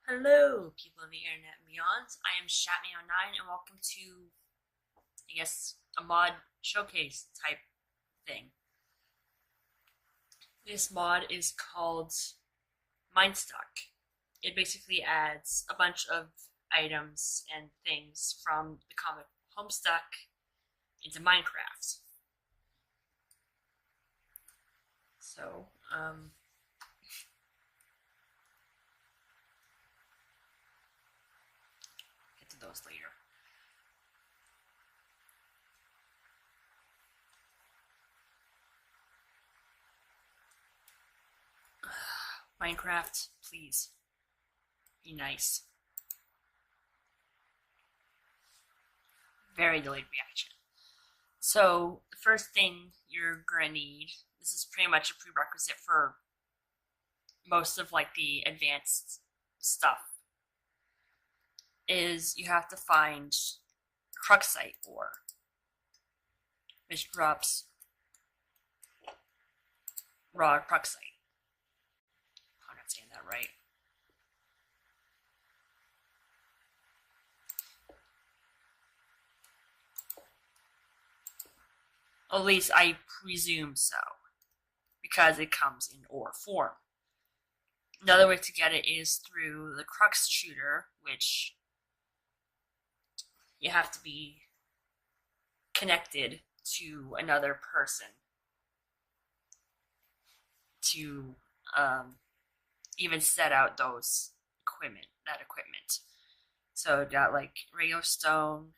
Hello, people of the internet and beyond. I am Shatmeow9 and welcome to, a mod showcase type thing. This mod is called Minestuck. It basically adds a bunch of items and things from the comic Homestuck into Minecraft. So, get to those later. Minecraft, please. Be nice. Very delayed reaction. So, the first thing you're gonna need, this is pretty much a prerequisite for most of the advanced stuff, is you have to find Cruxite ore, which drops raw Cruxite. I'm not saying that right. At least I presume so, because it comes in ore form. Another way to get it is through the Crux shooter, which you have to be connected to another person to even set out that equipment. So got regular stone,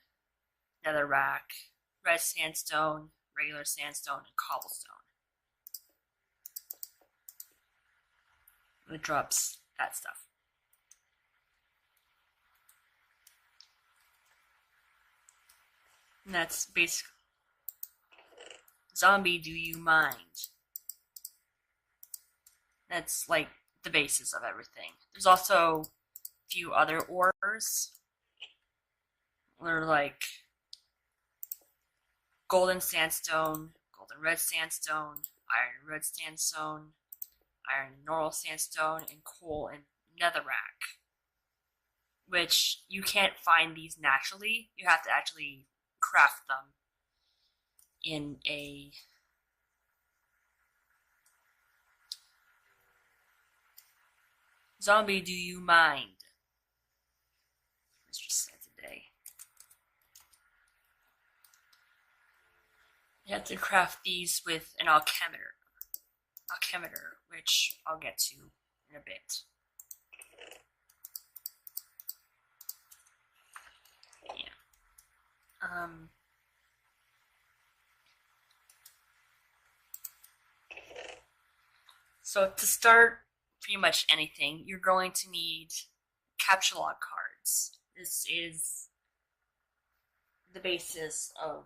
netherrack, red sandstone, regular sandstone, and cobblestone. It drops that stuff. And that's basically zombie, do you mind? That's the basis of everything. There's also a few other ores. They're golden sandstone, golden red sandstone, iron red sandstone, iron normal sandstone, and coal and netherrack. Which you can't find these naturally. You have to actually craft them in a zombie, do you mind? Let's just say today. You have to craft these with an alchemitor, which I'll get to in a bit. Yeah. So to start pretty much anything, you're going to need capture log cards. This is the basis of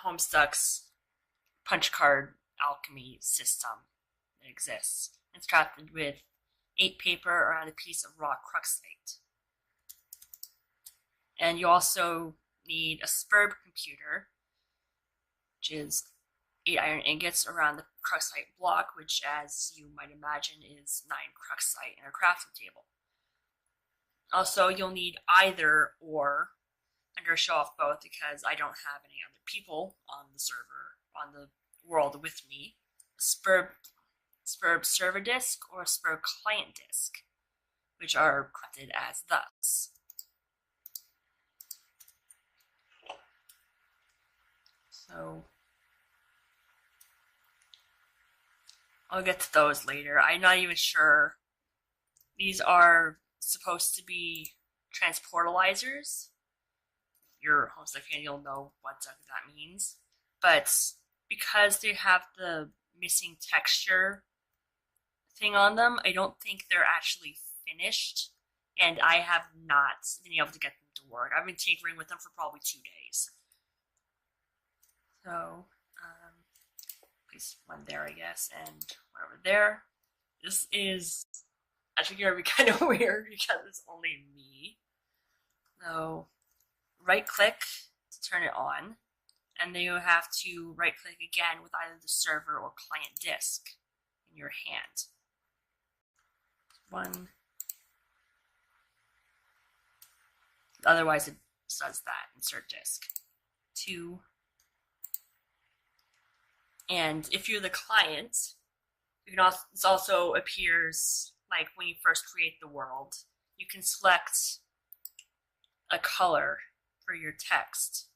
Homestuck's punch card alchemy system that exists. It's crafted with 8 paper around a piece of raw Cruxite. And you also need a Spurb computer, which is 8 iron ingots around the Cruxite block, which, as you might imagine, is 9 Cruxite in a crafting table. Also, you'll need either or. I'm going to show off both because I don't have any other people on the server, on the world with me. A Spurb server disk or a Spurb client disk, which are crafted as thus. So I'll get to those later. I'm not even sure. These are supposed to be transportalizers. If you're a Homestuck fan, you'll know what that means. But because they have the missing texture thing on them, I don't think they're actually finished. And I have not been able to get them to work. I've been tinkering with them for probably 2 days. So, place one there, I guess, and one over there. This is actually going to be kind of weird because it's only me. So, right click to turn it on, and then you have to right click again with either the server or client disk in your hand. One, Otherwise, it does that. Insert disk. 2. And if you're the client, you can also, this also appears like when you first create the world. You can select a color for your text.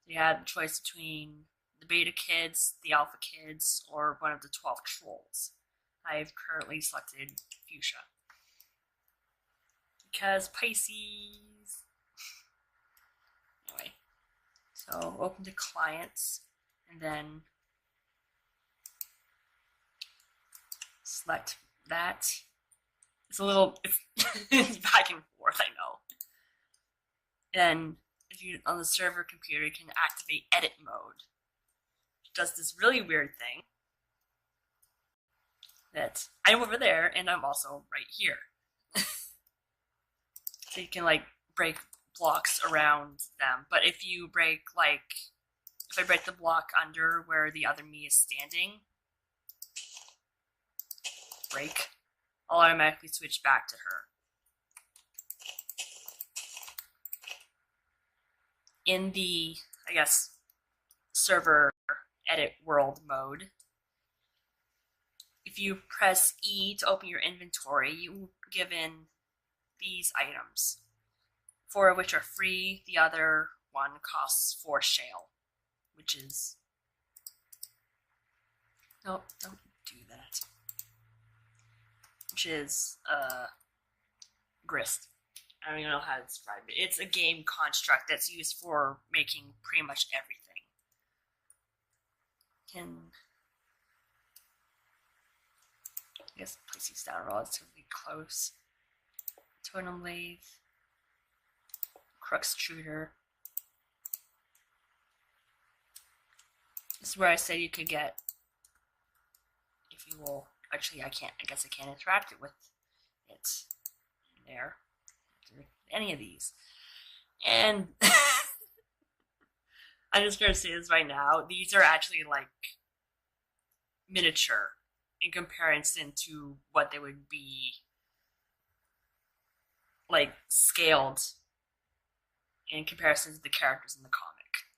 You had the choice between the beta kids, the alpha kids, or one of the 12 trolls. I've currently selected fuchsia. Because Pisces. Anyway, so open to clients, and then select that. It's a little, it's back and forth, I know. Then, if you're on the server computer, you can activate edit mode. It does this really weird thing that I'm over there and I'm also right here. So you can like break blocks around them. But if you break if I break the block under where the other me is standing, break, I'll automatically switch back to her. In the, I guess, server edit world mode, if you press E to open your inventory, you given these items, 4 of which are free. The other one costs 4 shale, which is, no, don't do that, which is grist. I don't even know how to describe it. It's a game construct that's used for making pretty much everything. I guess place these down relatively close. Totem lathe, crux extruder. This is where I said you could get, if you will, actually I guess I can't interact it with it in there. Any of these. And I'm just going to say this right now, these are actually like miniature in comparison to what they would be like scaled in comparison to the characters in the comic.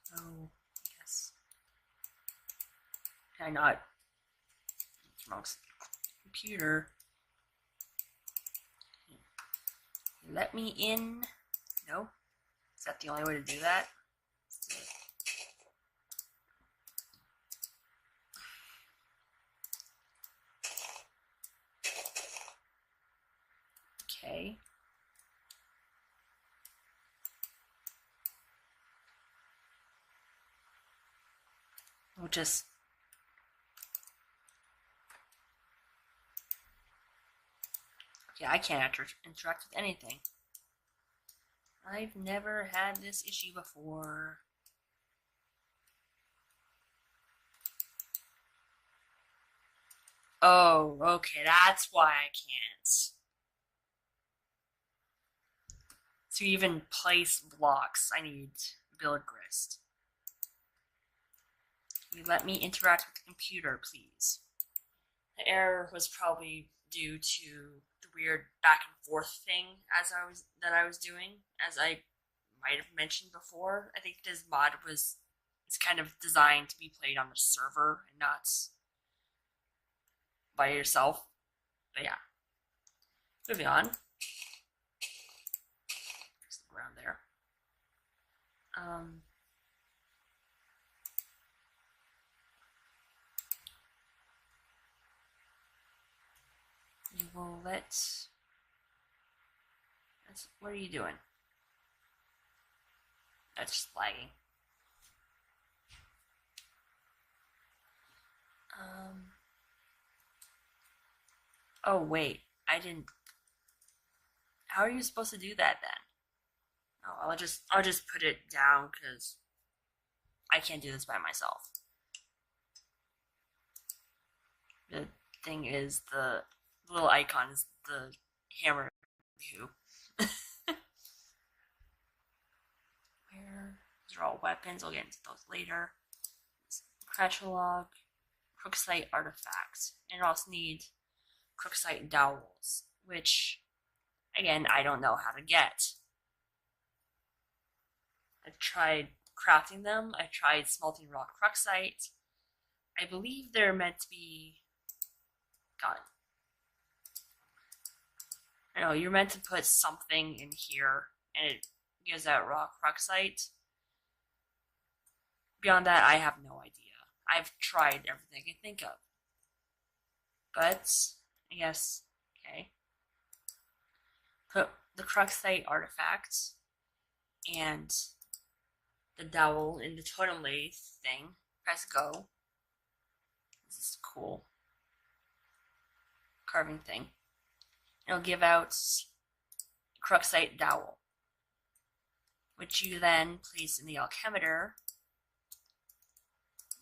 So, yes. Can I not? Wrong computer. Let me in. No? Is that the only way to do that? Okay. We'll just I can't interact with anything. I've never had this issue before. Oh, okay, that's why I can't. To even place blocks, I need build grist. Can you let me interact with the computer, please? The error was probably due to the weird back and forth thing that I was doing, as I might have mentioned before. I think this mod is kind of designed to be played on the server and not by yourself. But yeah. Moving on. There's the ground there. You will what are you doing? That's just lagging. Oh wait, I didn't. How are you supposed to do that then? Oh, I'll just put it down because I can't do this by myself. The thing is, the little icon is the hammer view. Where these are all weapons. I'll get into those later. Catalog, Crooksite artifacts, and I also need Crooksite dowels, which Again, I don't know how to get. I tried crafting them. I tried smelting raw cruxite. I believe they're meant to be. God. I know, you're meant to put something in here and it gives out raw cruxite. Beyond that, I have no idea. I've tried everything I can think of. But, I guess, okay. Put the cruxite artifact and the dowel in the totem lathe thing. Press go. This is cool. Carving thing. It'll give out cruxite dowel, which you then place in the alchemitor,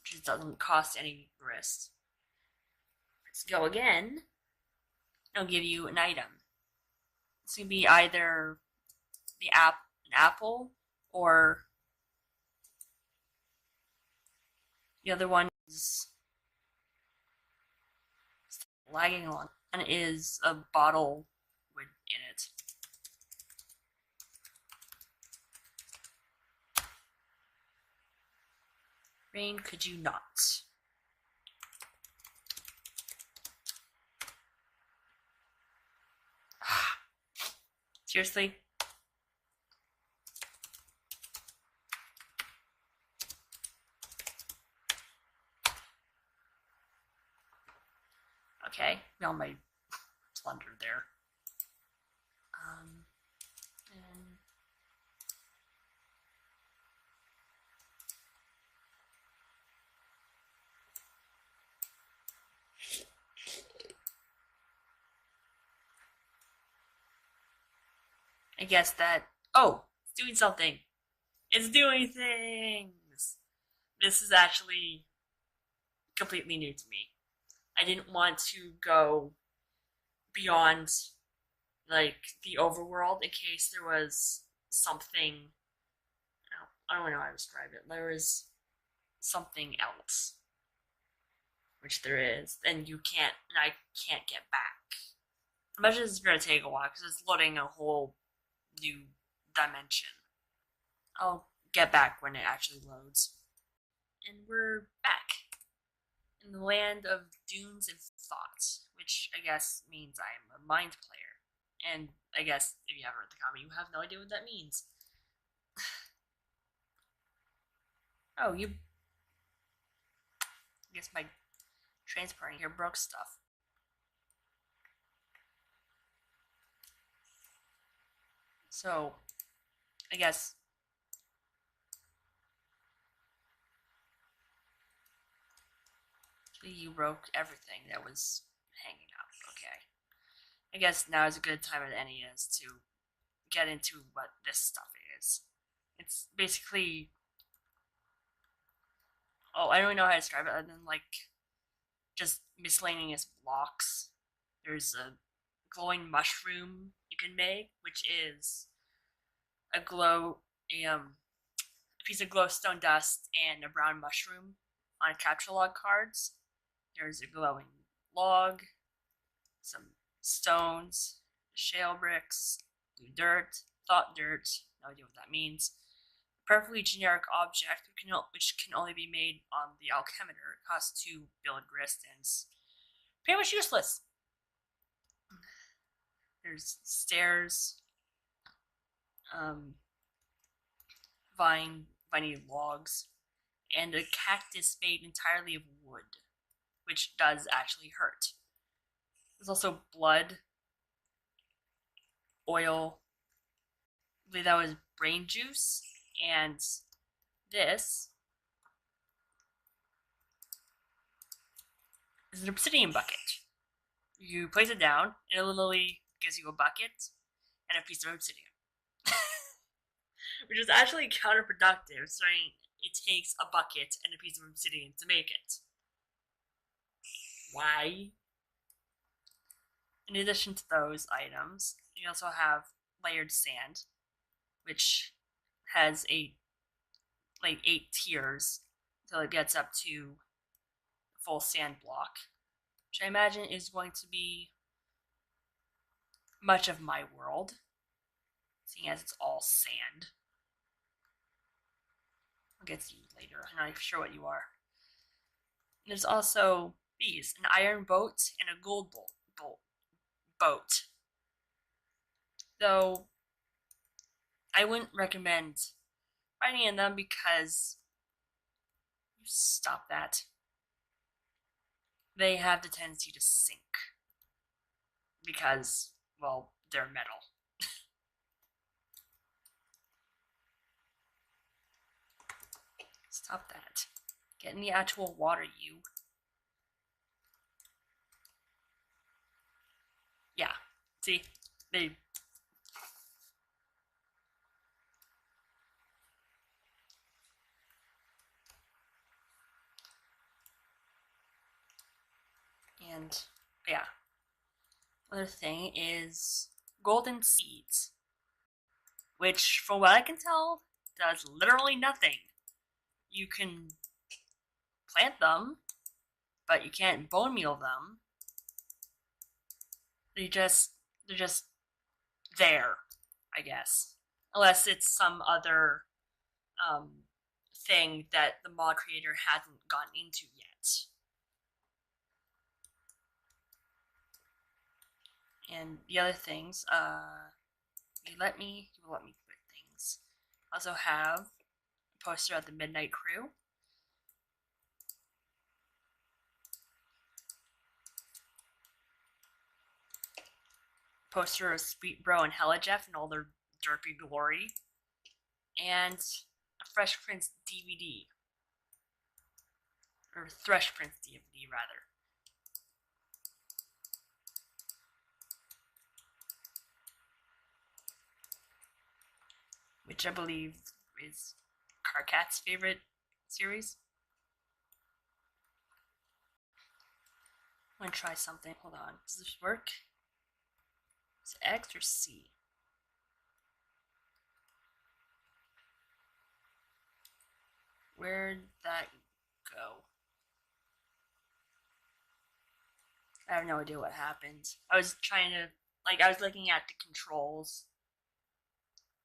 which doesn't cost any grist. Let's go again. It'll give you an item. It's gonna be either an apple, or the other one is lagging along, and it is a bottle with in it. Rain, could you not? Seriously? Okay, all my plunder there. And I guess that, oh, it's doing something. It's doing things. This is actually completely new to me. I didn't want to go beyond like the overworld in case there was something. I don't know how to describe it. There was something else, which there is, and I can't get back. I imagine it's gonna take a while because it's loading a whole new dimension. I'll get back when it actually loads. And we're back in the land of dunes and thoughts, which I guess means I'm a mind player. And I guess if you haven't read the comic, you have no idea what that means. Oh, I guess my transporting here broke stuff. So, I guess you broke everything that was hanging out. Okay. I guess now is a good time as any is to get into what this stuff is. It's basically, oh, I don't know how to describe it other than like just miscellaneous blocks. There's a glowing mushroom you can make, which is a piece of glowstone dust and a brown mushroom on capture log cards. There's a glowing log, some stones, shale bricks, blue dirt, thought dirt, no idea what that means. Perfectly generic object which can only be made on the alchemitor. It costs 2 build grist and it's pretty much useless. There's stairs, viney logs, and a cactus made entirely of wood, which does actually hurt. There's also blood, oil, I believe that was brain juice, and this is an obsidian bucket. You place it down, and it literally gives you a bucket and a piece of obsidian. Which is actually counterproductive, saying it takes a bucket and a piece of obsidian to make it. Why? In addition to those items, you also have layered sand, which has like 8 tiers until it gets up to full sand block, which I imagine is going to be much of my world, seeing as it's all sand. I'll get to you later. I'm not sure what you are. There's also these: an iron boat and a gold boat. Though I wouldn't recommend riding in them because you stop that. They have the tendency to sink because, well, they're metal. Stop that. Get in the actual water, you. Yeah, see? They... And, yeah. Other thing is golden seeds, which, from what I can tell, does literally nothing. You can plant them, but you can't bone meal them. They're just there, I guess, unless it's some other thing that the mod creator hasn't gotten into yet. And the other things, you will let me put things. I also have a poster of the Midnight Crew. Poster of Sweet Bro and Hella Jeff and all their derpy glory. And a Fresh Prince DVD. Or Thresh Prince DVD, rather. Which I believe is Carcat's favorite series. I'm gonna try something. Hold on. Does this work? Is it X or C? Where'd that go? I have no idea what happened. I was trying to, I was looking at the controls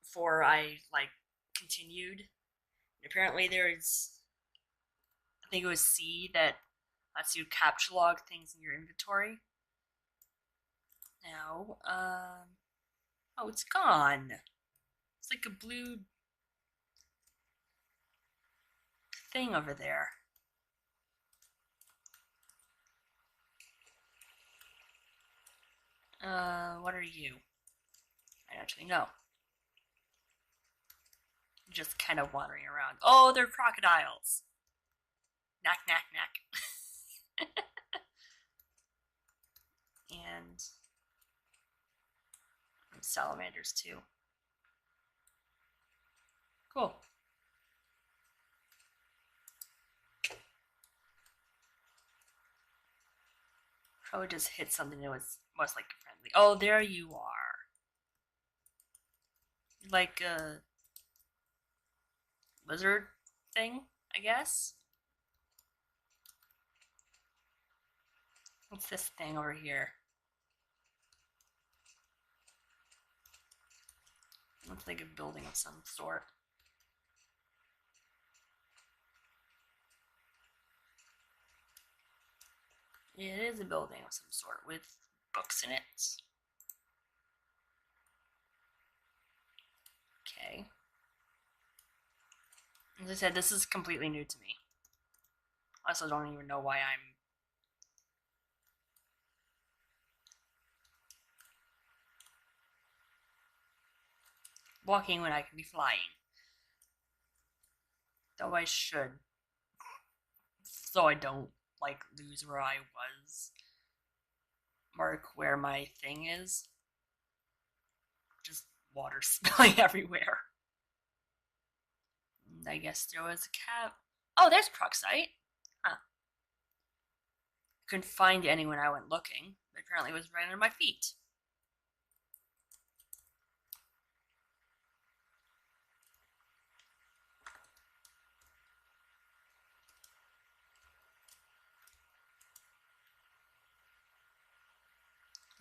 before I, continued. And apparently there's, I think it was C that lets you capture log things in your inventory. Now, oh, it's gone. It's like a blue thing over there. What are you? I actually know. Just kind of wandering around. Oh, they're crocodiles. Knack, knack, knack. And salamanders too. Cool. Probably just hit something that was most likely friendly. Oh, there you are. Like a lizard thing, I guess. What's this thing over here? Looks like a building of some sort. It is a building of some sort with books in it. Okay. As I said, this is completely new to me. I also don't even know why I'm walking when I can be flying. Though I should. So I don't, lose where I was. Mark where my thing is. Just water spilling everywhere. And I guess there was a cat. Oh, there's Proxite. Huh. Couldn't find any when I went looking. But apparently it was right under my feet.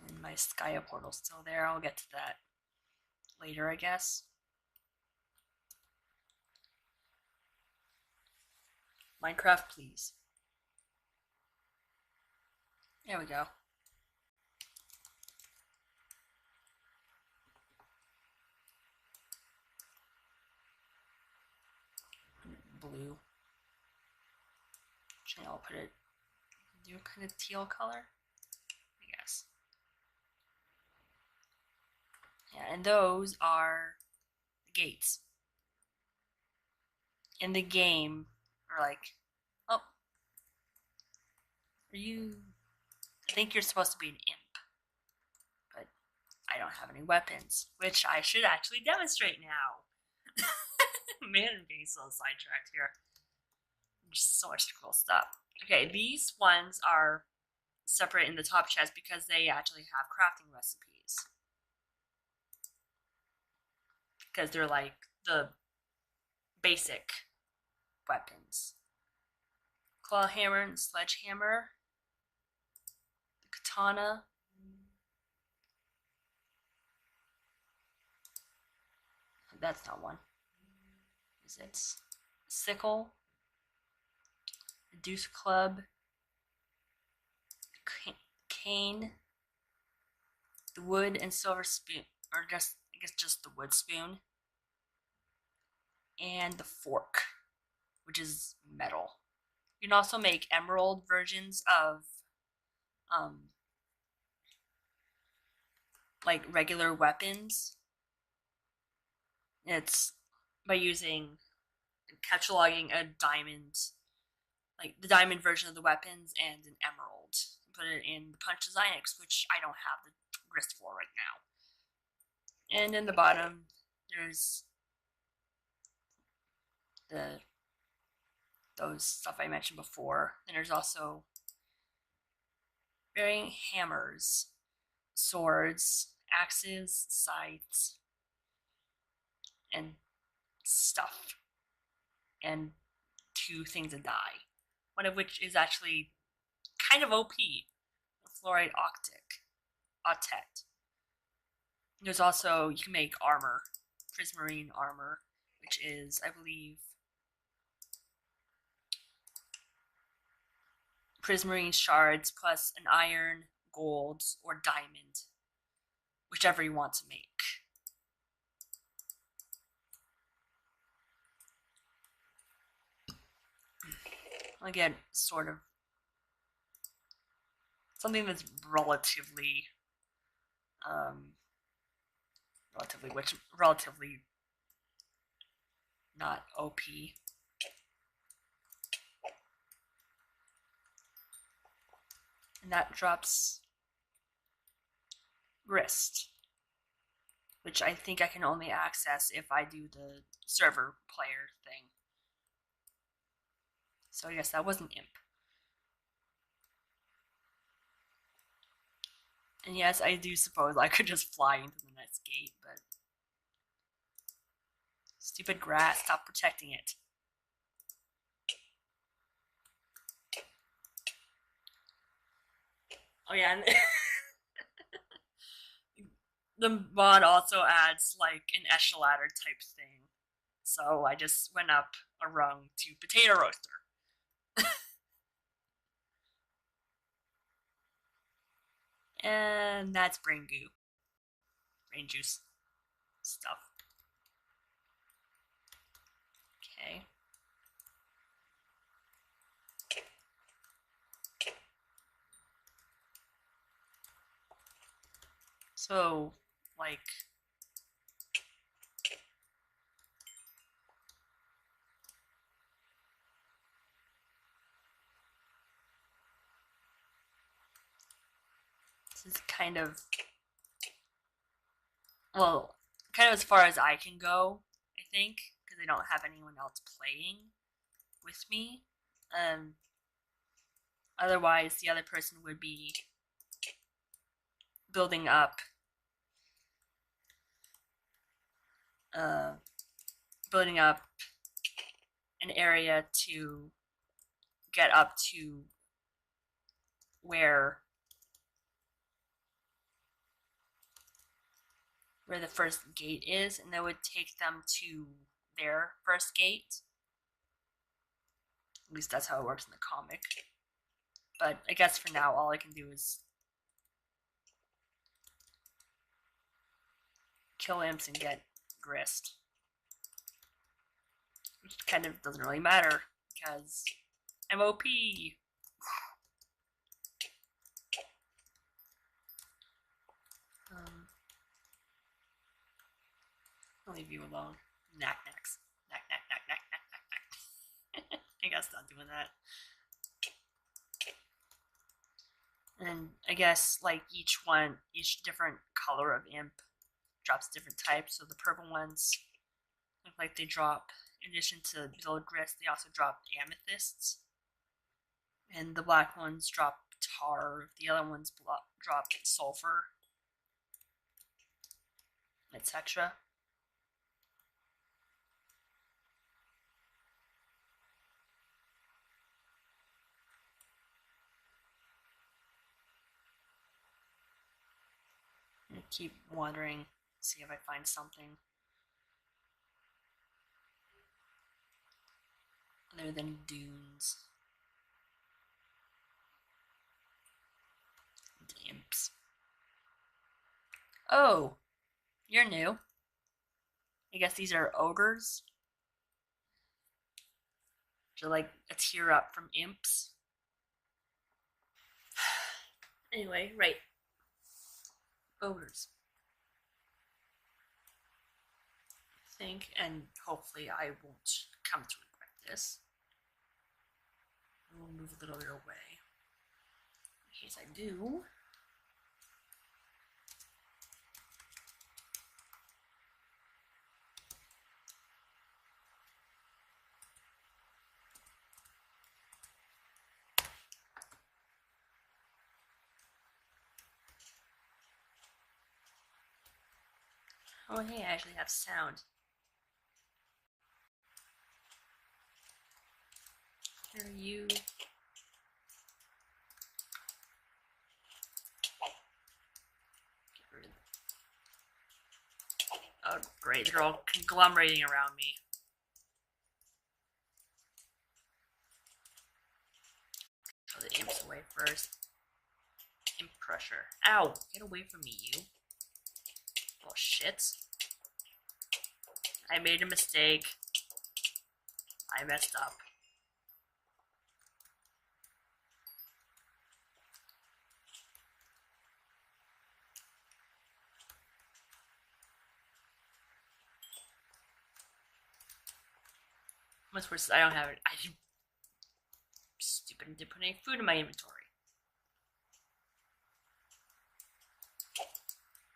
And my Skaia portal's still there. I'll get to that later, I guess. Minecraft, please. There we go. Blue. Actually, I'll put it do kind of teal color, I guess. Yeah, and those are the gates. In the game, are like, oh, are you? I think you're supposed to be an imp, but I don't have any weapons, which I should actually demonstrate now. Man, I'm getting so sidetracked here. Just so much cool stuff. Okay, these ones are separate in the top chest because they actually have crafting recipes. Because they're like the basic weapons. Claw hammer and sledgehammer. The katana. That's not one. Is it? Sickle. The deuce club. Cane. The wood and silver spoon. Or just, I guess just the wood spoon. And the fork, which is metal. You can also make emerald versions of like regular weapons. It's by using cataloging a diamond, like the diamond version of the weapons and an emerald. Put it in the Punch Designics, which I don't have the grist for right now. And in the bottom, there's those stuff I mentioned before. And there's also varying hammers, swords, axes, scythes, and stuff. And 2 things of dye. One of which is actually kind of OP. The fluorite octet. There's also, you can make armor. Prismarine armor, which is, I believe, prismarine shards plus an iron, gold, or diamond, whichever you want to make. Again, sort of something that's relatively not OP. And that drops grist, which I think I can only access if I do the server player thing. So yes, that was an imp. And yes, I do suppose I could just fly into the next gate, but stupid grass, stop protecting it. Oh yeah, and the mod also adds like an echelon type thing. So I just went up a rung to potato roaster. And that's brain goo. Brain juice stuff. Okay. So, like, this is kind of, well, kind of as far as I can go, I think, because I don't have anyone else playing with me. Otherwise, the other person would be building up an area to get up to where where the first gate is, and that would take them to their first gate. At least that's how it works in the comic. But I guess for now, all I can do is kill imps and get grist. Which kind of doesn't really matter, because I'm OP! I'll leave you alone. Knack-knacks. Knack-knack-knack-knack-knack-knack. I gotta stop doing that. And I guess, like, each different color of imp drops different types. So the purple ones look like they drop, in addition to build grist, they also drop amethysts. And the black ones drop tar. The other ones drop sulfur, etc. I keep wandering, see if I find something other than dunes. And imps. Oh, you're new. I guess these are ogres. They're like a tier up from imps. Anyway, right. Ogres. I think, and hopefully I won't come to regret this. We'll move a little bit away. In case I do. Oh hey, I actually have sound. Here you. Oh great, they're all conglomerating around me. Throw the imps away first. Imp pressure. Ow! Get away from me, you. Oh shit. I made a mistake. I messed up. What's worse is I don't have it. I didn't put any food in my inventory.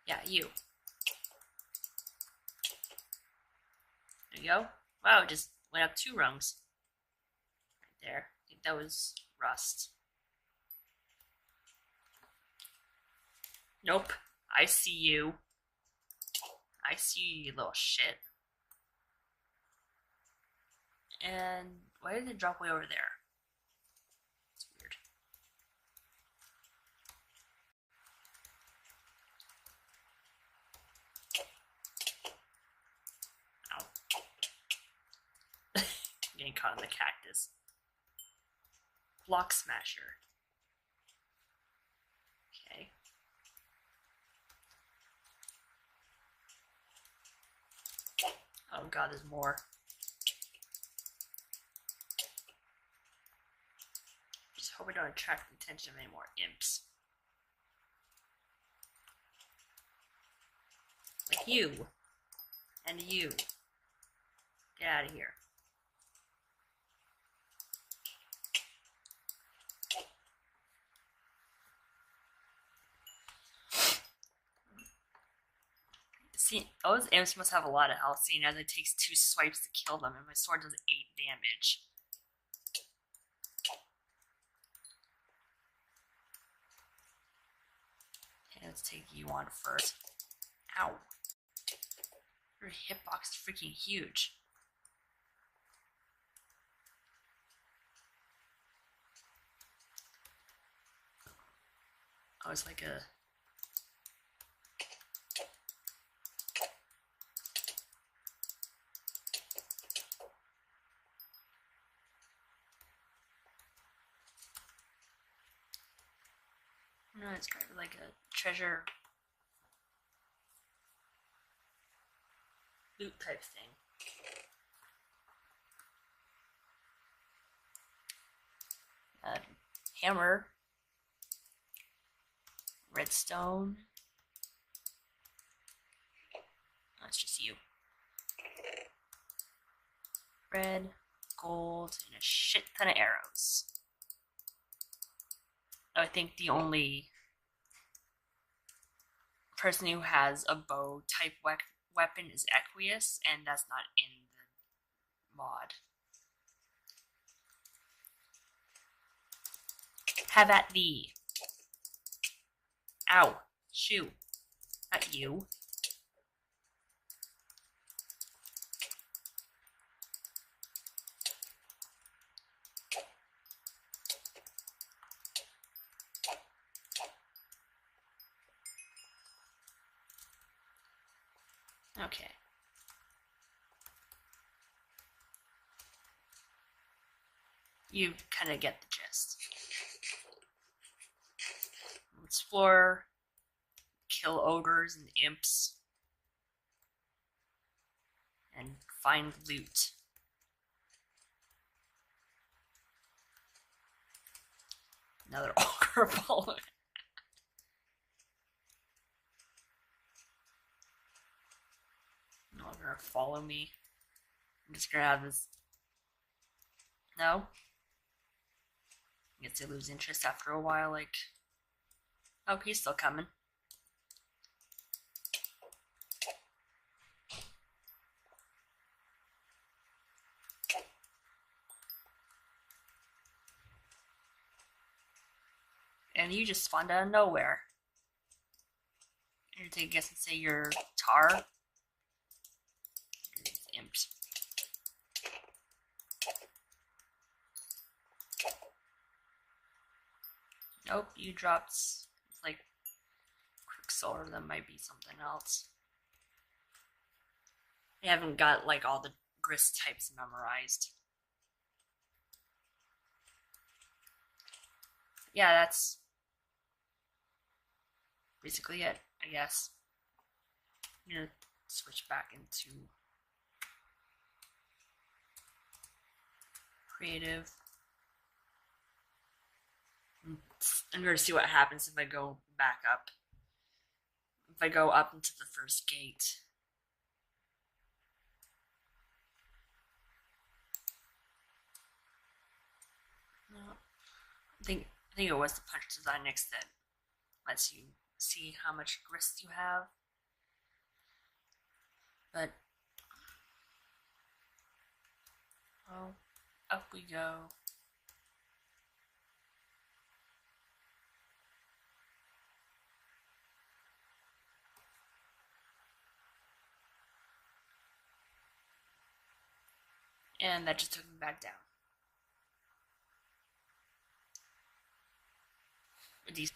Yeah, you. There you go. Wow, it just went up 2 rungs. Right there. I think that was rust. Nope. I see you. I see you, you little shit. And why did it drop way over there? It's weird. Ow. Getting caught in the cactus. Block smasher. Okay. Oh god, there's more. Just hope we don't attract the attention of any more imps. Like you. And you. Get out of here. See, those imps must have a lot of health, seeing as it takes 2 swipes to kill them, and my sword does 8 damage. Okay, let's take you on first. Ow. Your hitbox is freaking huge. Oh, it's like a... No, it's kind of like a treasure loot type thing. Hammer, redstone. That's just you. Red, gold, and a shit ton of arrows. I think the only person who has a bow type weapon is Equius, and that's not in the mod. Have at thee. Ow. Shoo. Not you. Okay. You kind of get the gist. Explore, kill ogres and imps, and find loot. Another ogre following. Not gonna follow me. I'm just gonna have this. No? I guess they lose interest after a while, like. Oh, he's still coming. And you just spawned out of nowhere. You're gonna guess and say you're Tar. Imps. Nope, you dropped like Quicksilver. That might be something else. I haven't got like all the grist types memorized. Yeah, that's basically it, I guess. I'm gonna switch back into creative. I'm gonna see what happens if I go back up. If I go up into the first gate. No, I think it was the punch design next that lets you see how much grist you have. But well, up we go. And that just took me back down. These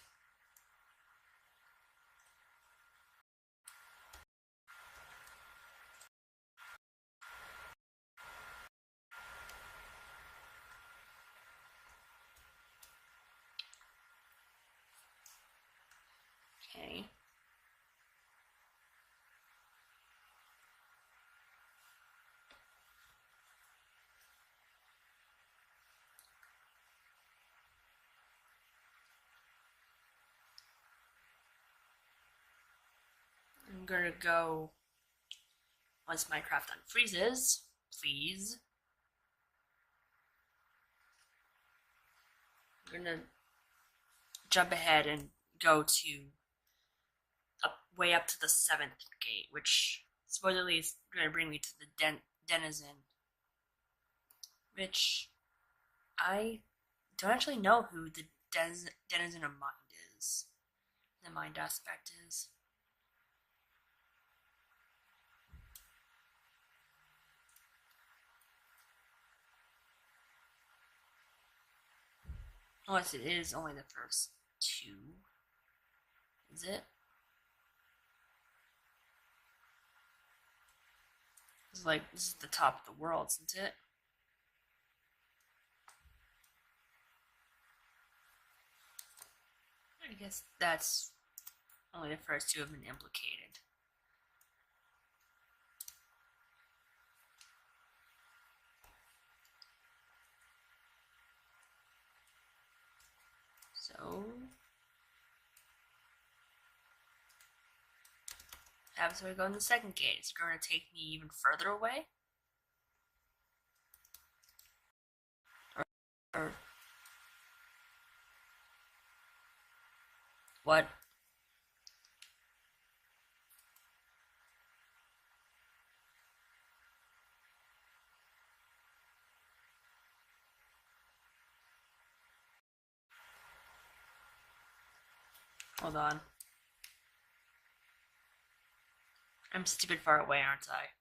okay. I'm gonna go once Minecraft unfreezes, please. I'm gonna jump ahead and go to way up to the 7th gate, which supposedly is gonna bring me to the denizen, which I don't actually know who the denizen of mind is. The mind aspect is. Unless it is only the first 2. Is it? It's like, this is the top of the world, isn't it? I guess that's only the first two have been implicated. So, happens when we go in the second gate. Is it going to take me even further away? Or what? Hold on. I'm stupid far away, aren't I?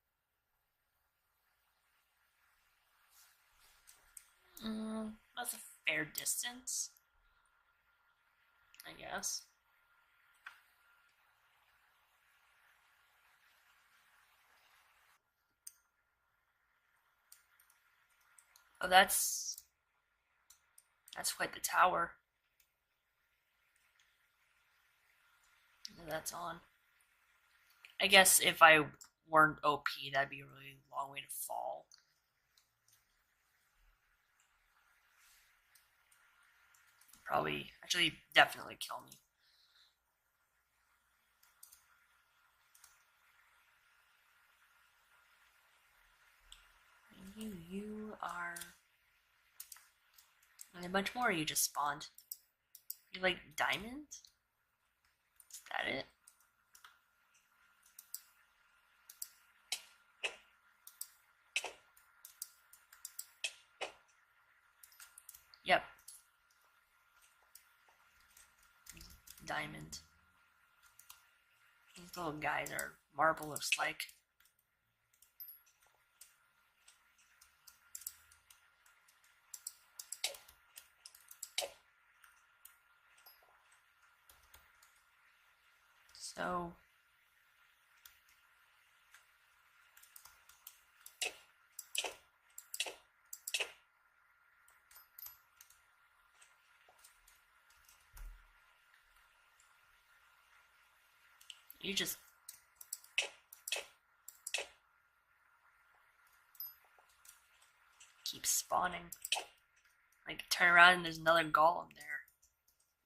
That's a fair distance, I guess. Oh, that's quite the tower. That's on. I guess if I weren't OP, that'd be a really long way to fall. Probably, actually, definitely kill me. You are. And a bunch more you just spawned. You like diamond? Is that it? Yep. Diamond. These little guys are marble, looks like. So you just keep spawning. Like, turn around and there's another golem there.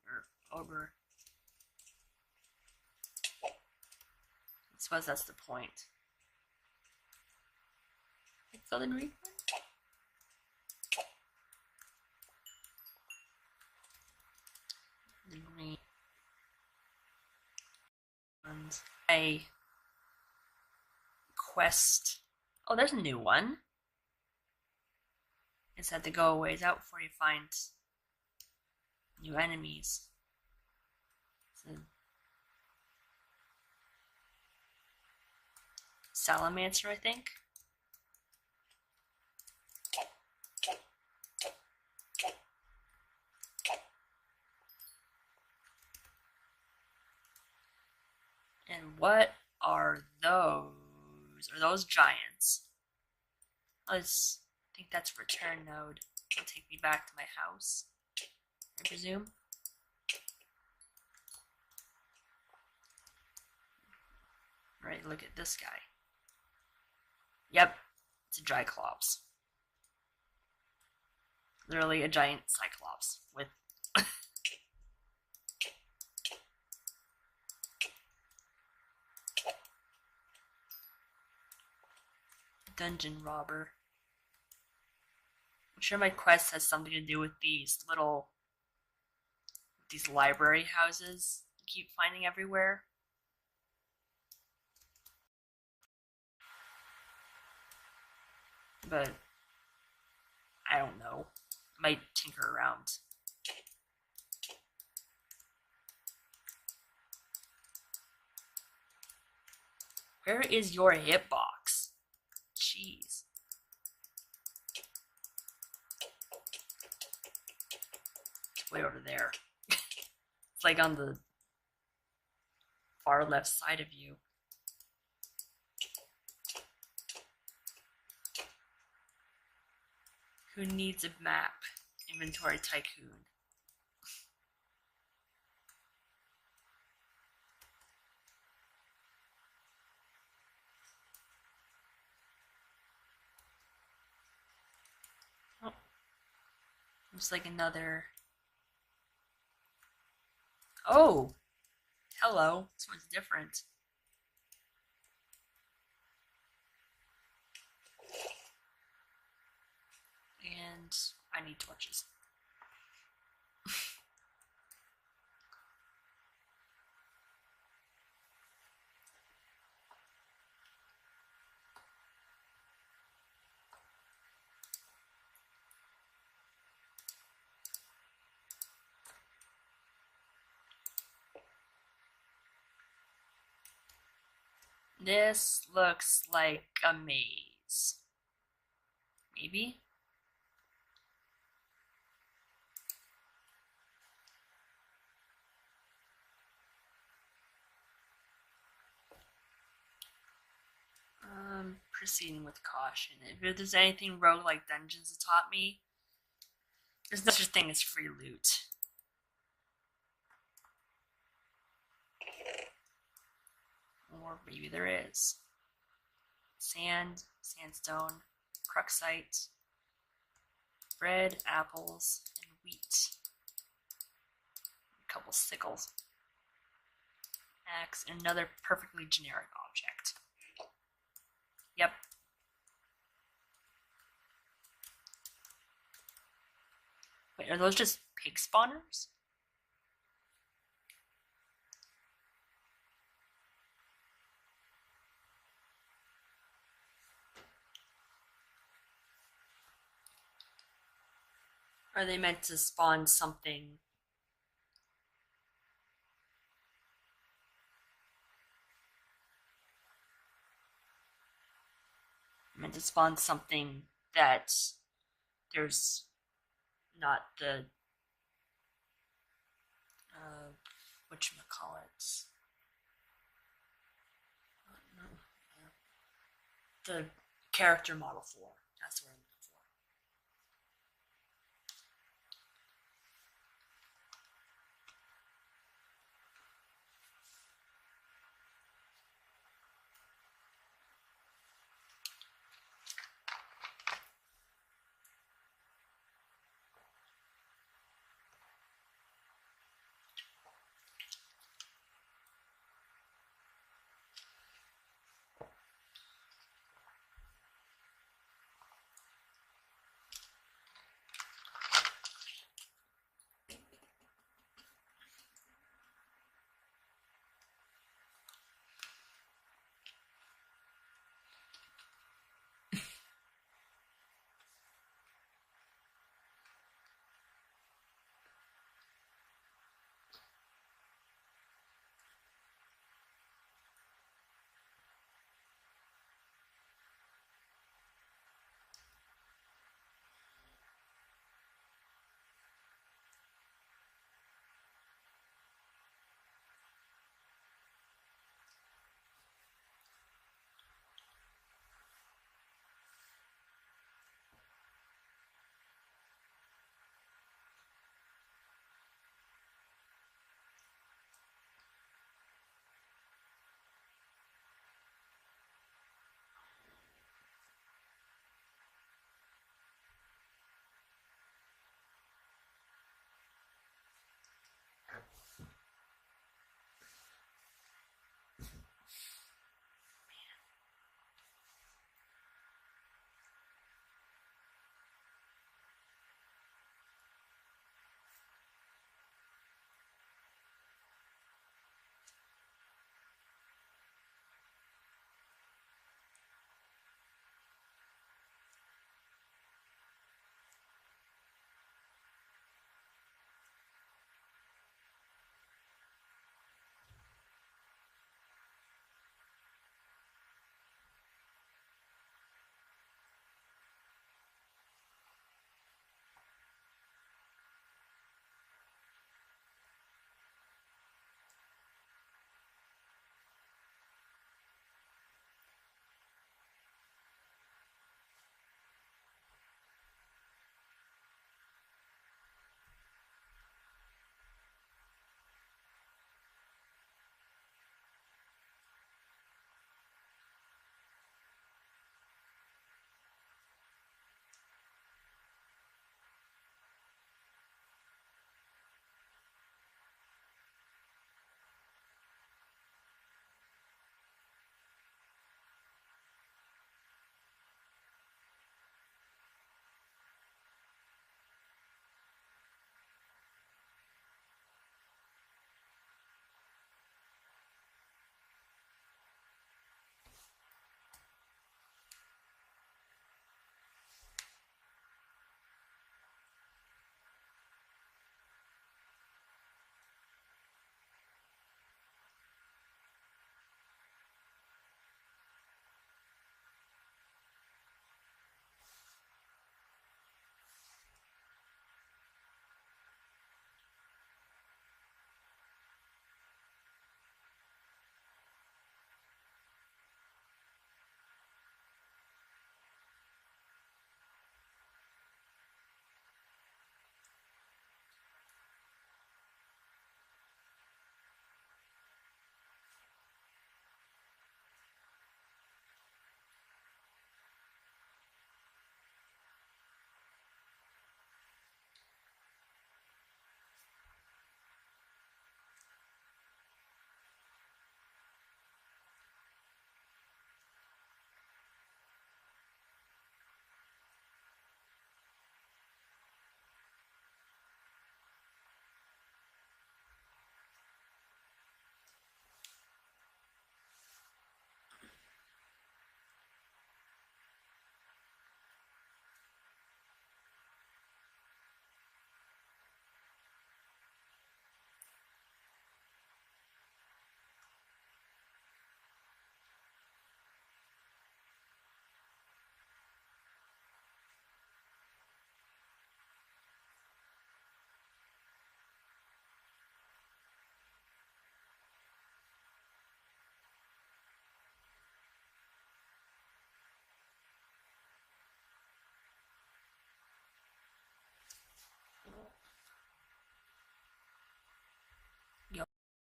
Or ogre. I suppose that's the point. Golden Reaper? And a quest. Oh, there's a new one. It's had to go a ways out before you find new enemies. So, Salamander, I think. And what are those? Are those giants? I think that's return node. It'll take me back to my house, I presume. Right, look at this guy. Yep, it's a Dryclops. Literally a giant Cyclops with dungeon robber. I'm sure my quest has something to do with these library houses I keep finding everywhere. But I don't know. I might tinker around. Where is your hitbox? Jeez. It's way over there. It's like on the far left side of you. Who needs a map? Inventory Tycoon. Looks like another. Oh, hello. This one's different. And I need torches. This looks like a maze. Maybe? Proceeding with caution. If there's anything roguelike dungeons have taught me, there's no such thing as free loot. Or maybe there is. Sand, sandstone, cruxite, bread, apples, and wheat. A couple sickles. Axe, and another perfectly generic object. Yep. Wait, are those just pig spawners? Are they meant to spawn something? Meant to spawn something that there's not the whatchamacallit, the character model for. That's what I'm looking for.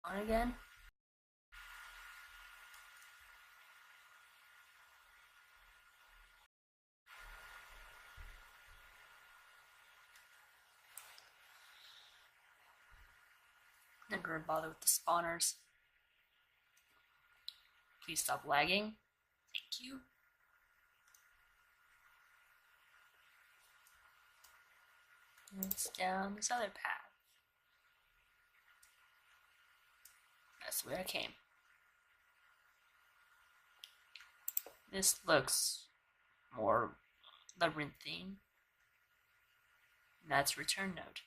On again. Not gonna bother with the spawners. Please stop lagging. Thank you. And it's down this other path. That's where I came. This looks more labyrinthine. And that's return node,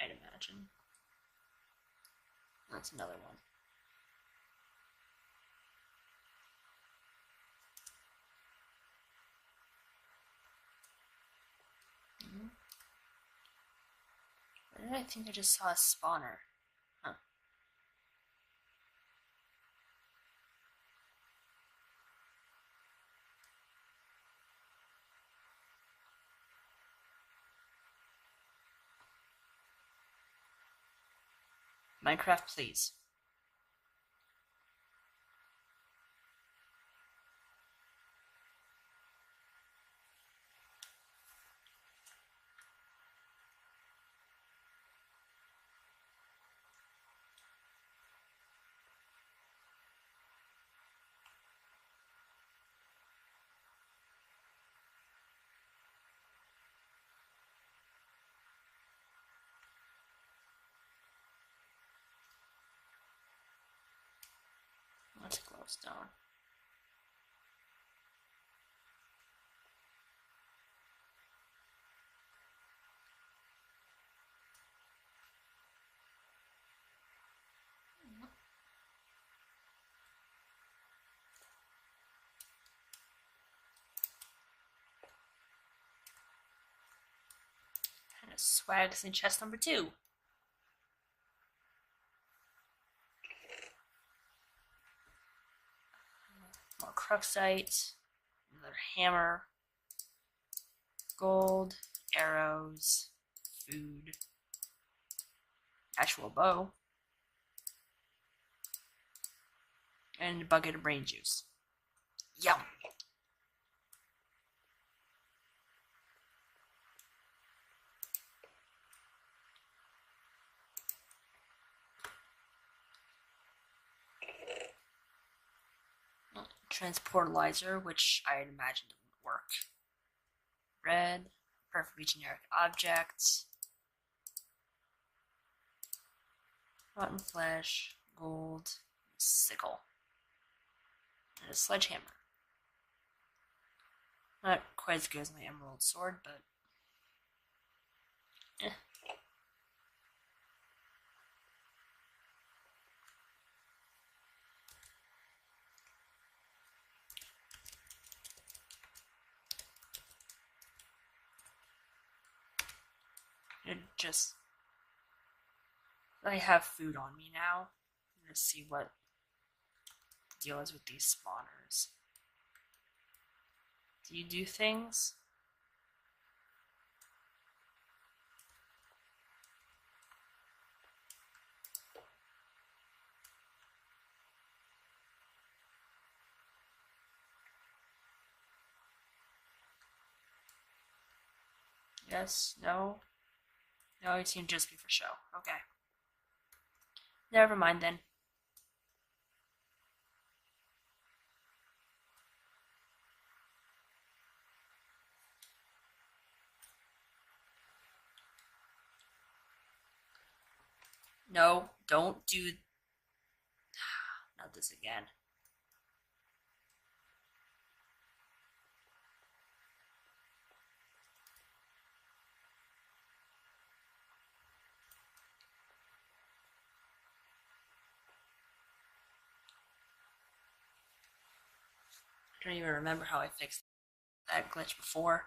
I'd imagine. That's another one. Where did I think I just saw a spawner? Huh. Minecraft, please. That's a glowstone. Kind of swags in chest number 2. More cruxite, another hammer, gold, arrows, food, actual bow, and a bucket of brain juice. Yum! Transportalizer, which I'd imagine didn't work. Red, perfectly generic objects. Rotten flesh, gold, sickle, and a sledgehammer. Not quite as good as my emerald sword, but eh. Just I have food on me now. I'm gonna see what the deal is with these spawners. Do you do things? Yes, no. No, it seemed just be for show. Okay. Never mind then. No, don't do not this again. I don't even remember how I fixed that glitch before.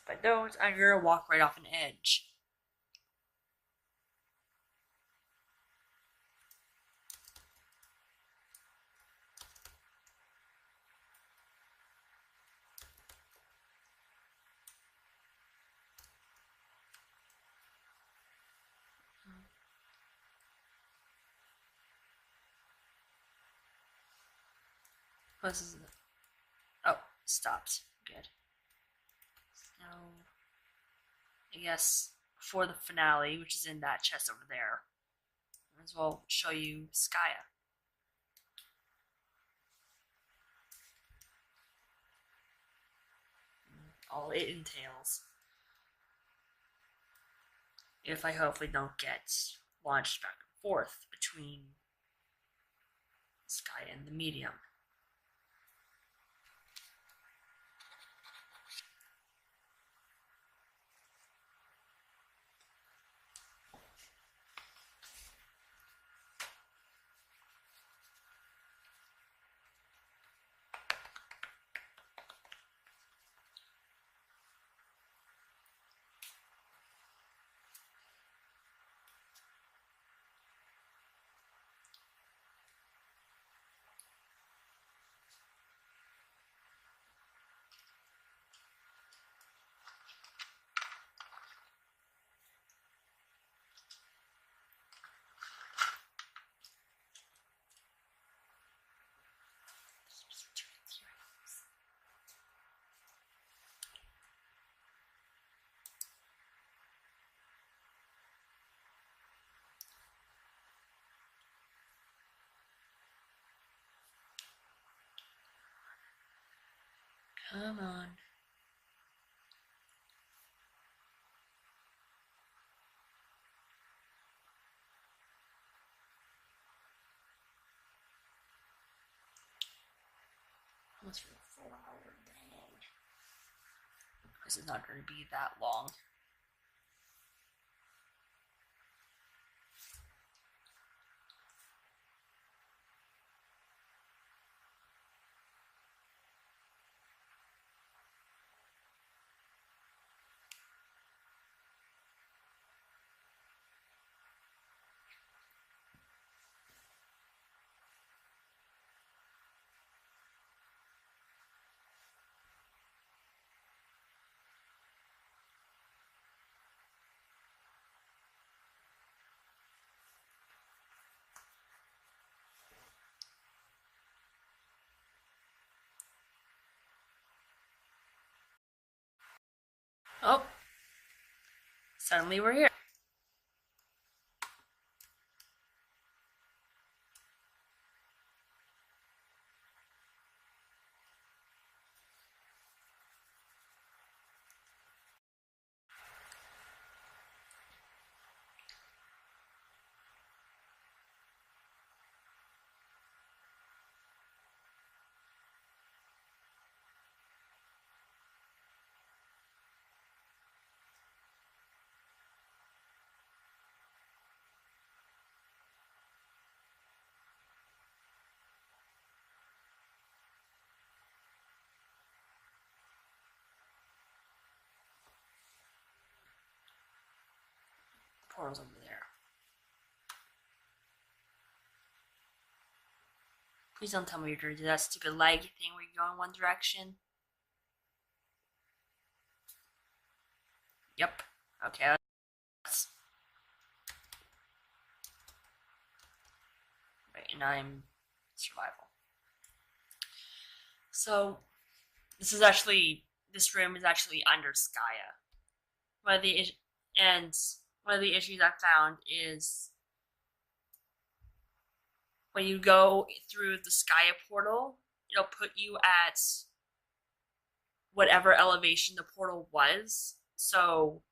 But don't, I'm gonna walk right off an edge. This is oh, stopped. Good. So I guess for the finale, which is in that chest over there, I might as well show you Skaia. All it entails. If I hopefully don't get launched back and forth between Skaia and the medium. Come on. Almost for a 4 hour day. This is not going to be that long. Oh, suddenly we're here. Portal's over there. Please don't tell me you're gonna do that stupid laggy thing where you go in one direction. Yep. Okay, that's right, and I'm survival. So this room is actually under Skaia. One of the issues I found is when you go through the Skaia portal, it'll put you at whatever elevation the portal was. So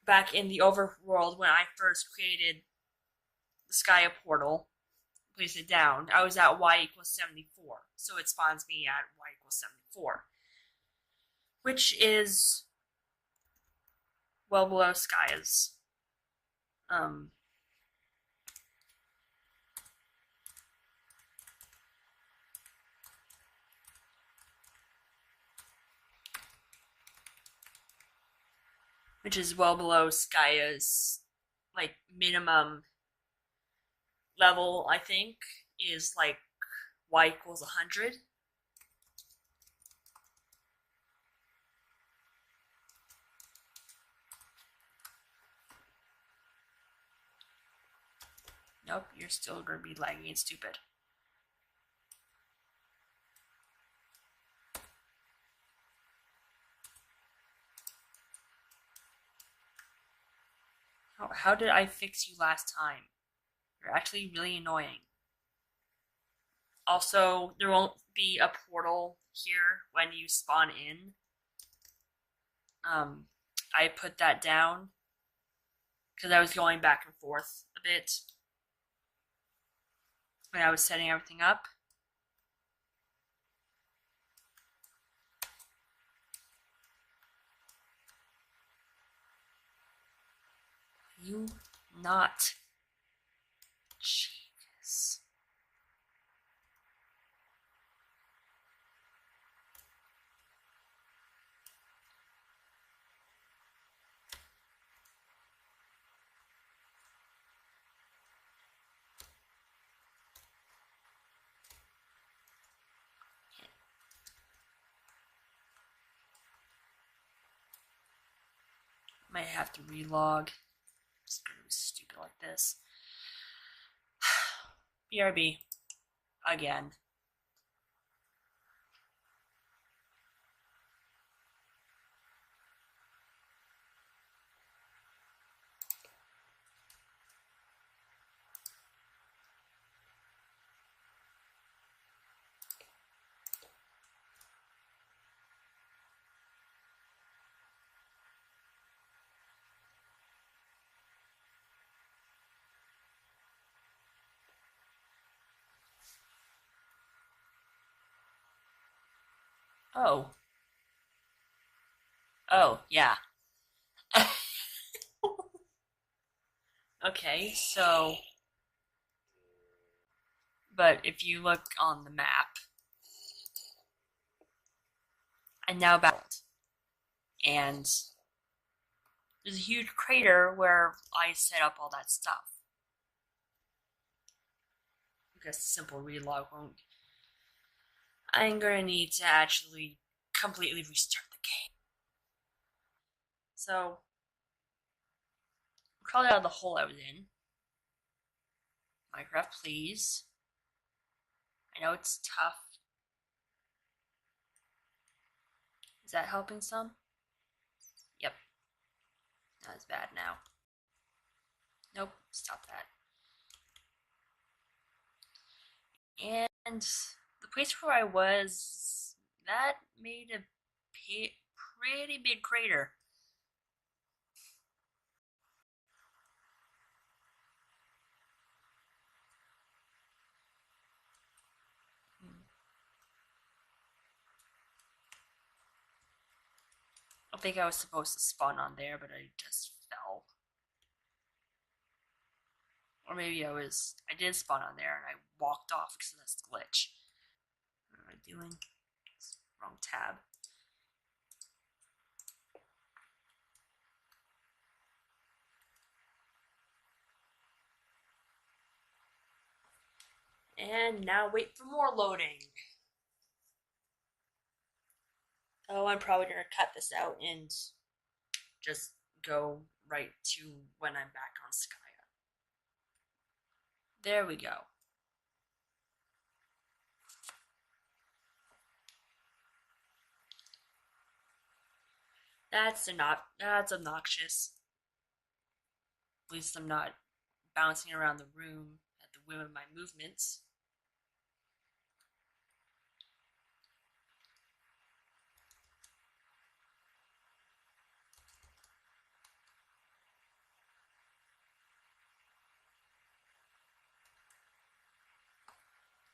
back in the overworld, when I first created the Skaia portal, placed it down, I was at y equals 74. So it spawns me at y equals 74, which is well below Skaia's. which is well below Skaia's like minimum level. I think is like y equals 100. Nope, you're still gonna be lagging and stupid. How did I fix you last time? You're actually really annoying. Also, there won't be a portal here when you spawn in. I put that down because I was going back and forth a bit when I was setting everything up. You not Jesus. Might have to relog. It's gonna be stupid like this. BRB. Again. Oh. Oh, yeah. Okay, so. But if you look on the map, I now battled. And there's a huge crater where I set up all that stuff. Because simple relog won't. I'm gonna need to actually completely restart the game. So, crawled out of the hole I was in. Minecraft, please. I know it's tough. Is that helping some? Yep. Not as bad now. Nope, stop that. And the place where I was, that made a pretty big crater. I think I was supposed to spawn on there, but I just fell. Or maybe I did spawn on there and I walked off because of this glitch. What am I doing? Wrong tab. And now wait for more loading. Oh, I'm probably going to cut this out and just go right to when I'm back on Skaia. There we go. That's obnoxious. At least I'm not bouncing around the room at the whim of my movements.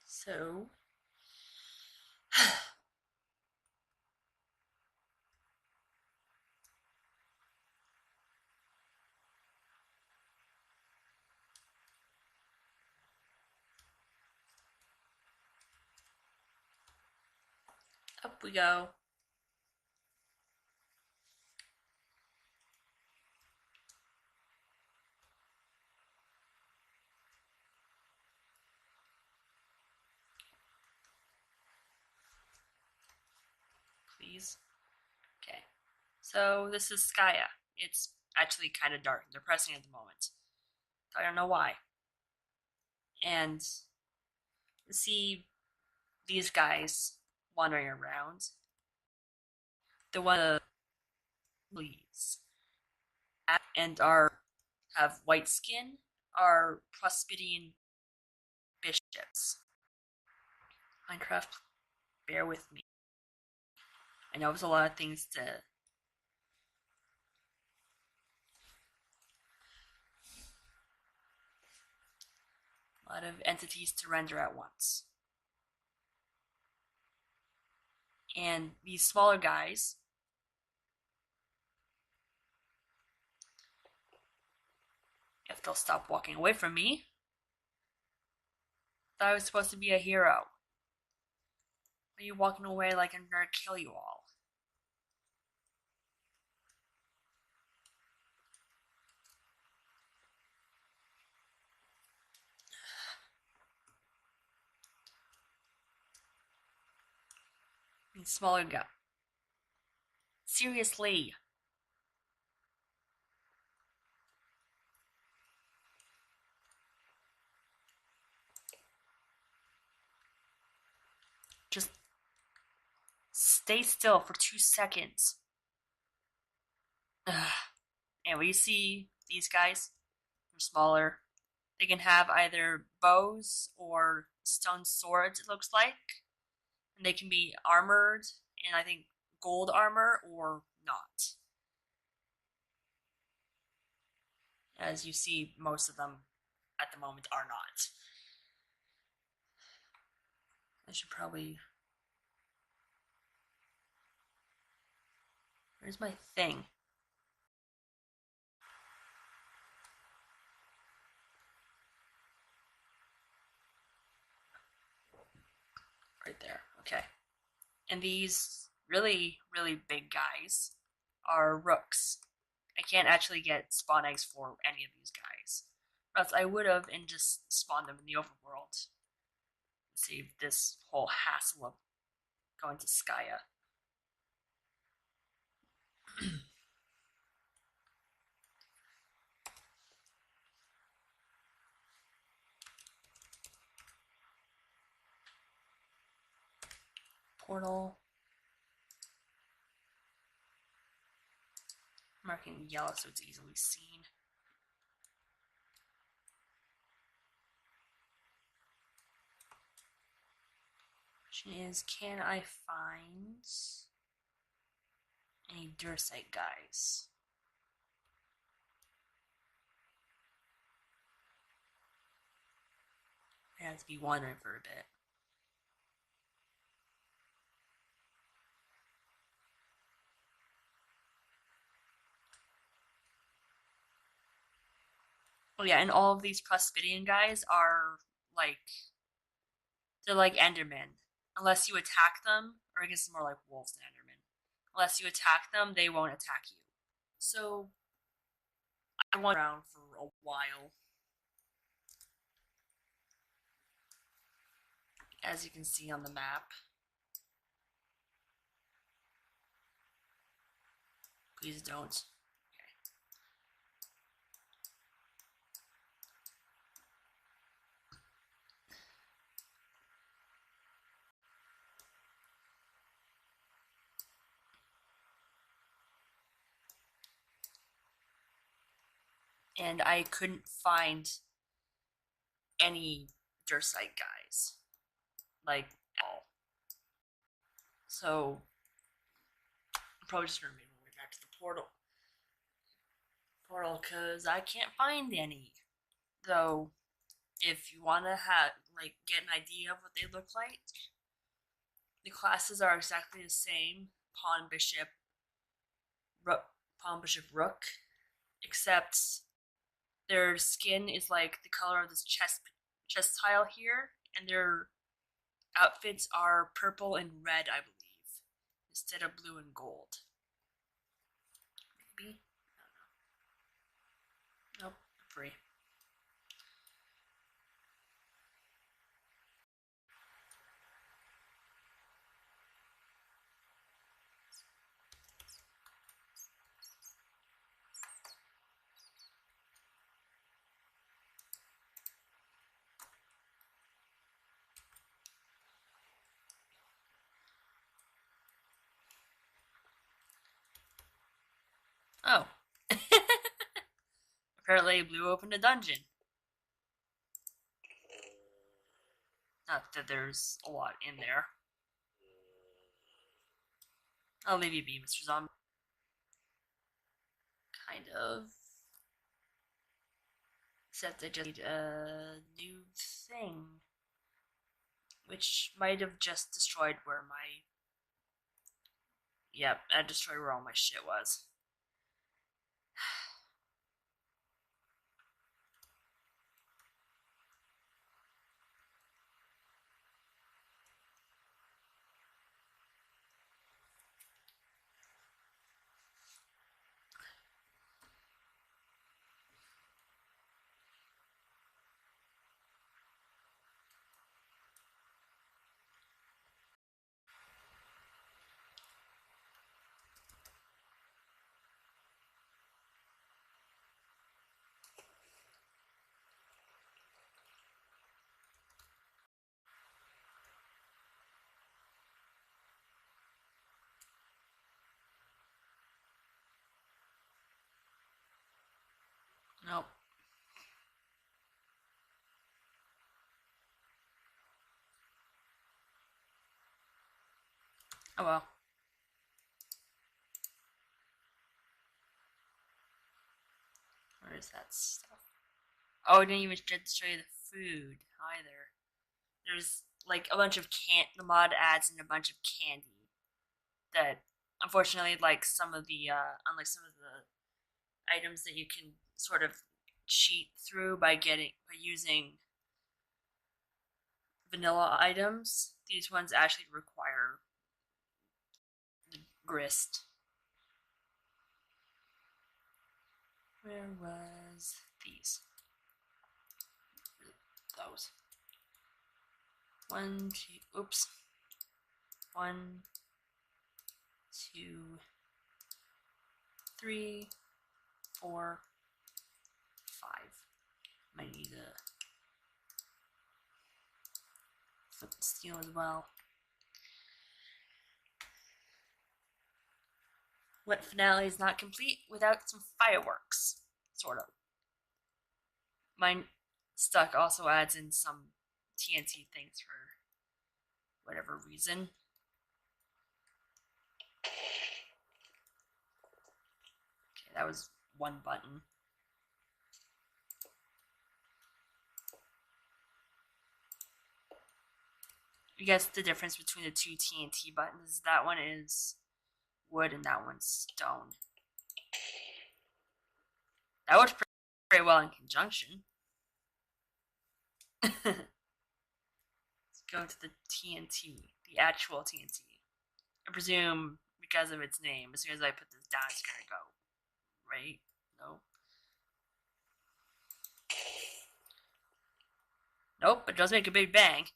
So, up we go. please. Okay. So this is Skaia. It's actually kind of dark and depressing at the moment. I don't know why. And see these guys wandering around. The one of leaves and have white skin are Prospidian bishops. Minecraft, bear with me. I know there's a lot of things to a lot of entities to render at once. And these smaller guys, if they'll stop walking away from me, thought I was supposed to be a hero. Why are you walking away like I'm gonna kill you all? These smaller guys. Seriously. Just stay still for 2 seconds. Ugh. And when you see these guys, they're smaller. They can have either bows or stone swords, it looks like. And they can be armored, and I think gold armor or not. As you see, most of them at the moment are not. I should probably... Where's my thing? Right there. Okay. And these really, really big guys are rooks. I can't actually get spawn eggs for any of these guys. Or else I would have and just spawned them in the overworld. Save this whole hassle of going to Skaia. Portal. Marking yellow so it's easily seen. Question is, can I find any Dursite guys? I have to be wandering for a bit. Oh yeah, and all of these Prospidian guys are like, they're like Endermen. Unless you attack them, or I guess more like wolves than Endermen. Unless you attack them, they won't attack you. So I went around for a while. As you can see on the map. Please don't. And I couldn't find any Dursite guys. Like, at all. So, I'm probably just gonna make my way back to the portal. Because I can't find any. Though, if you want to get an idea of what they look like, the classes are exactly the same. Pawn, Bishop, Rook, except their skin is like the color of this chest tile here, and their outfits are purple and red, I believe, instead of blue and gold. Maybe? I don't know. Nope, free. Oh. Apparently blew open a dungeon. Not that there's a lot in there. I'll leave you be, Mr. Zombie. Kind of. Except I just need a new thing. Which might have just destroyed where my... Yep, I destroyed where all my shit was. Nope. Oh well. Where is that stuff? Oh, I didn't even get to show you the food either. There's like a bunch of the mod adds and a bunch of candy that unfortunately like some of the unlike some of the items that you can sort of cheat through by using vanilla items, these ones actually require the grist. Where was these? Those. 1, 2, oops. 1, 2, 3, 4, 5. Might need a flip and steel as well. What finale is not complete without some fireworks? Sort of. Minestuck also adds in some TNT things for whatever reason. Okay, that was one button. I guess the difference between the two TNT buttons is that one is wood and that one's stone. That works pretty well in conjunction. Let's go to the TNT, the actual TNT. I presume because of its name, as soon as I put this down, it's gonna go. Right? No. Nope, it does make a big bang.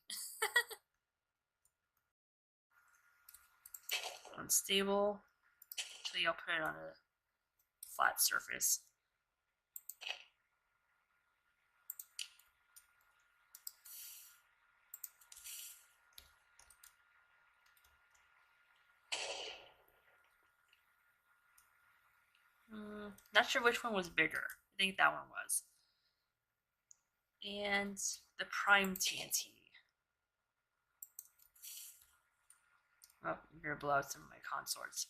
Unstable. Actually, I'll put it on a flat surface. Not sure which one was bigger. I think that one was. And the prime TNT. Oh, I'm gonna blow out some of my consorts.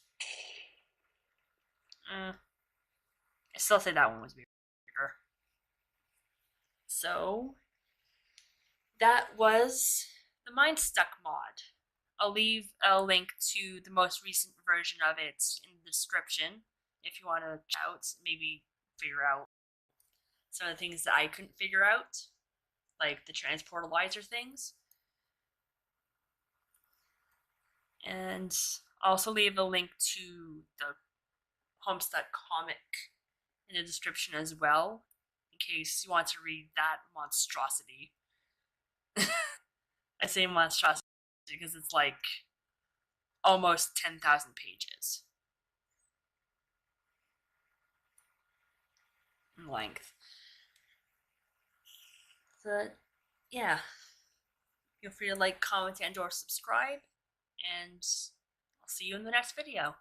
I still say that one was bigger. So, that was the Minestuck mod. I'll leave a link to the most recent version of it in the description if you want to check out, maybe figure out some of the things that I couldn't figure out, like the transportalizer things. And I'll also leave a link to the Homestuck comic in the description as well, in case you want to read that monstrosity. I say monstrosity because it's like almost 10,000 pages in length. So, yeah. Feel free to like, comment, and or subscribe, and I'll see you in the next video.